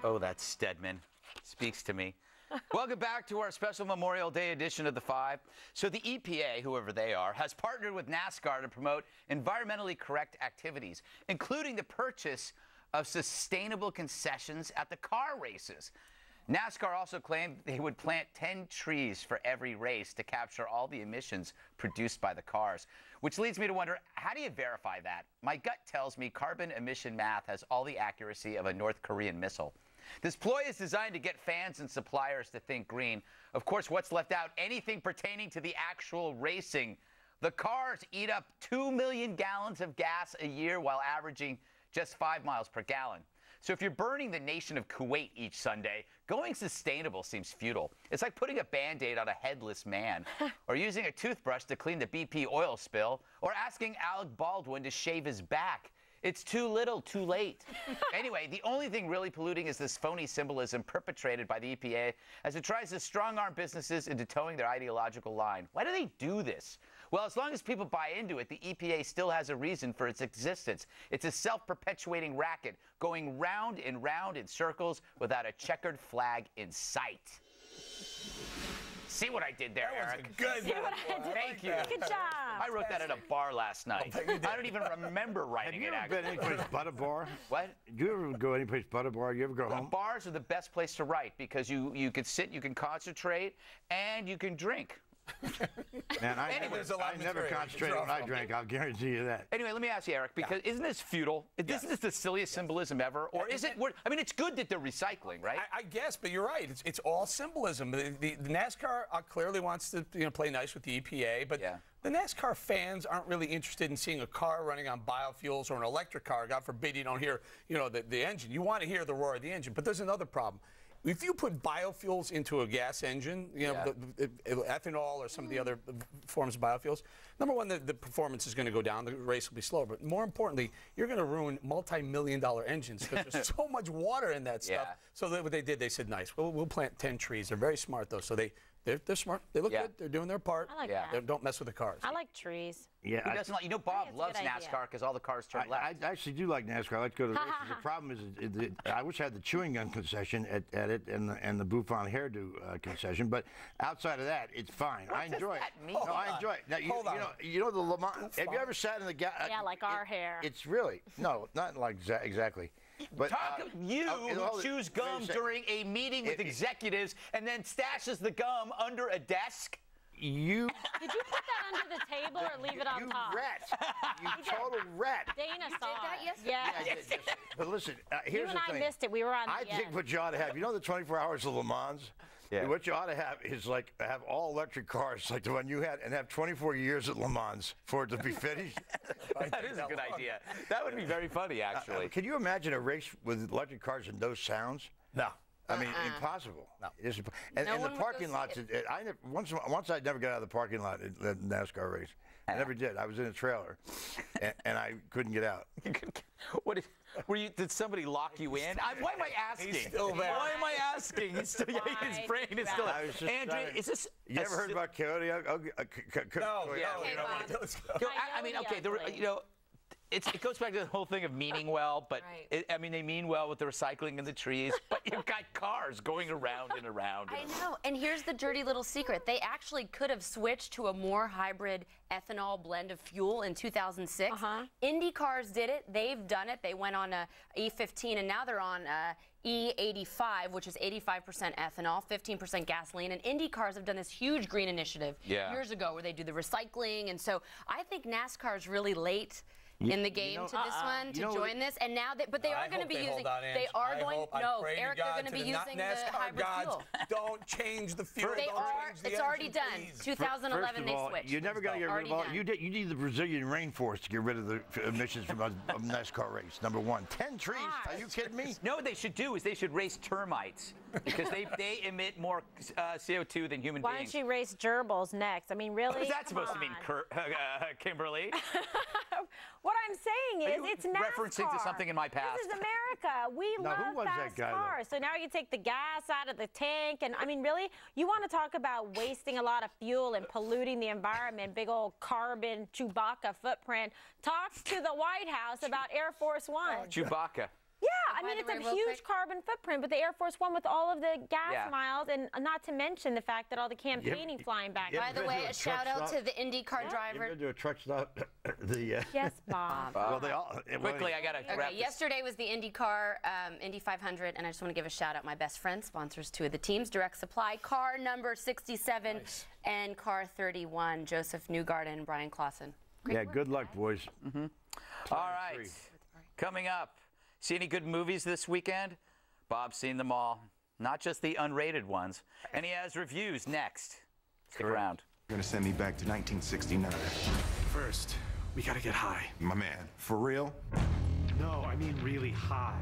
Oh, that's Stedman. Speaks to me. Welcome back to our special Memorial Day edition of The Five. So the EPA, whoever they are, has partnered with Nascar to promote environmentally correct activities, including the purchase of sustainable concessions at the car races. NASCAR also claimed they would plant 10 trees for every race to capture all the emissions produced by the cars, which leads me to wonder, how do you verify that? My gut tells me carbon emission math has all the accuracy of a North Korean missile. This ploy is designed to get fans and suppliers to think green. Of course, what's left out? Anything pertaining to the actual racing. The cars eat up 2 million gallons of gas a year while averaging just 5 miles per gallon. So if you're burning the nation of Kuwait each Sunday, going sustainable seems futile. It's like putting a Band-Aid on a headless man, or using a toothbrush to clean the BP oil spill, or asking Alec Baldwin to shave his back. It's too little, too late. Anyway, the only thing really polluting is this phony symbolism perpetrated by the EPA as it tries to strong-arm businesses into towing their ideological line. Why do they do this? Well, as long as people buy into it, the EPA still has a reason for its existence. It's a self-perpetuating racket going round and round in circles without a checkered flag in sight. See what I did there, Eric? Good. Thank you. Good job. I wrote that at a bar last night. I don't even remember writing it. Have you ever been anyplace but a bar? What? Do you ever go anyplace but a bar? You ever go home? Bars are the best place to write because you can sit, you can concentrate, and you can drink. Man, I never concentrated when I drank. I'll guarantee you that. Anyway, let me ask you, Eric, because isn't this futile? Isn't this the silliest symbolism ever? Or is it? I mean, it's good that they're recycling, right? I guess, but you're right. It's all symbolism. The NASCAR clearly wants to play nice with the EPA, but the NASCAR fans aren't really interested in seeing a car running on biofuels or an electric car. God forbid you don't hear the engine. You want to hear the roar of the engine. But there's another problem. If you put biofuels into a gas engine, ethanol or some of the other forms of biofuels, number one, the performance is going to go down. The race will be slower. But more importantly, you're going to ruin multi-million-dollar engines because there's so much water in that stuff. So what they did, they said, nice. We'll plant 10 trees. They're very smart, though. So they're smart. They look good. They're doing their part. I like that. Don't mess with the cars. I like trees. Yeah, who doesn't like? Bob loves NASCAR because all the cars turn left. I actually do like NASCAR. I like to go to the races. The problem is, I wish I had the chewing gum concession at it and the Bouffon hairdo concession. But outside of that, it's fine. I enjoy it. No, I enjoy it. Now, you know the Le Mans. Have you ever sat in the gas? Yeah, like our hair. It's really not like exactly. But who chews gum during a meeting with executives and then stashes the gum under a desk. Did you put that under the table or leave it on top? You rat. You total rat. Dana saw that yesterday? Yeah. But listen, here's the thing. You and I missed it. We were on the I think what you ought to have, the 24 hours of Le Mans? Yeah. What you ought to have is have all electric cars like the one you had and have 24 years at Le Mans for it to be finished. That is a good idea. That would be very funny, actually. Can you imagine a race with electric cars and no sounds? No. I mean, impossible. No. And the parking lots, once I never got out of the parking lot at the NASCAR race. I never did. I was in a trailer, and I couldn't get out. Did somebody lock you in? Why am I asking? He's still there. Why am I asking? His brain is still there. Andrew, is this... You ever heard about Coyote? No. I mean, okay, it goes back to the whole thing of meaning well, but they mean well with the recycling and the trees, but you've got cars going around and around. I know, and here's the dirty little secret. They actually could have switched to a more hybrid ethanol blend of fuel in 2006. Indy cars did it. They've done it. They went on a E15, and now they're on E85, which is 85% ethanol, 15% gasoline. And Indy cars have done this huge green initiative years ago where they do the recycling. And so I think NASCAR is really late in the game to this one, to join this. And now, but they are going to be using, Eric, they're going to be using the hybrid fuel. Don't change the fuel. It's already done. 2011 they switched. You're never going to get rid of all. You need the Brazilian rainforest to get rid of the emissions from a NASCAR race. Number one. 10 trees. Are you kidding me? No, what they should do is they should race termites because they emit more CO2 than human beings. Why don't you race gerbils next? I mean, really? What's that supposed to mean, Kimberly? What I'm saying is, it's NASCAR. Referencing to something in my past. This is America. We love fast cars. So now you take the gas out of the tank, and I mean, really, you want to talk about wasting a lot of fuel and polluting the environment? Big old carbon Chewbacca footprint. Talk to the White House about Air Force One. Chewbacca. Yeah. I mean, it's a huge carbon footprint, but the Air Force One with all of the gas miles, and not to mention the fact that all the campaigning flying back. By the way, a shout out to the IndyCar driver. You do a truck stop. Yes, Bob. Well, they all quickly. I gotta wrap this. Yesterday was the IndyCar Indy 500, and I just want to give a shout out. My best friend sponsors two of the teams: Direct Supply, car number 67, and car 31. Joseph Newgarden and Brian Clausen. Good luck, boys. All right. Coming up, see any good movies this weekend? Bob's seen them all, not just the unrated ones, and he has reviews next. Stick around. You're gonna send me back to 1969. First, we gotta get high. My man, for real? No, I mean really high.